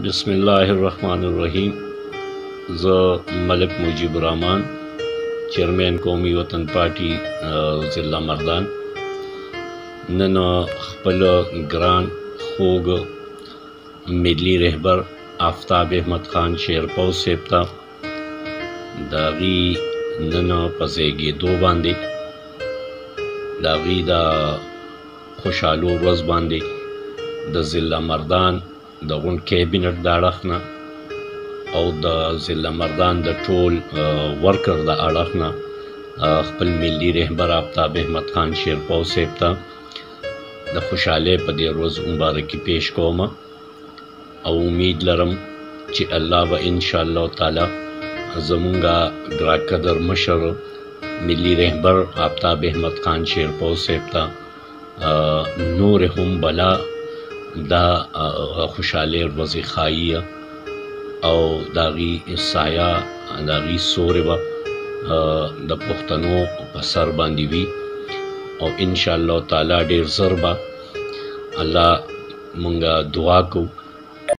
بسم الله الرحمن الرحیم. زه ملک مجیب الرحمن، چیرمین قومي وطن پارټي ضلع مردان، نن خپل ګران خوږ ملي رهبر آفتاب احمد خان شیرپو صاحب ته د هغې نن په زیږېدو باندې د هغې د خوشحالو ورځ باندې د ضلع مردان د غونډ کابینټ د اړخ نه او د ضلع مردان د ټول ورکر د اړخ نه خپل ملي رهبر آفتاب احمد خان شیرپو صاحب ته د خوشحالۍ په دې ورځ مبارکي پیش کوم او امید لرم چې الله به انشاءالله تعالی زمونږ ګراقدر مشر ملي رهبر آفتاب احمد خان شیرپو صاحب ته نور هم بلا دا خوشحالۍ ورځې ښایي او د هغې سایه د هغې سورې به د پښتنو په سر باندې وي او انشاءالله تعالی ډېر زر به الله مونږ دعا کوو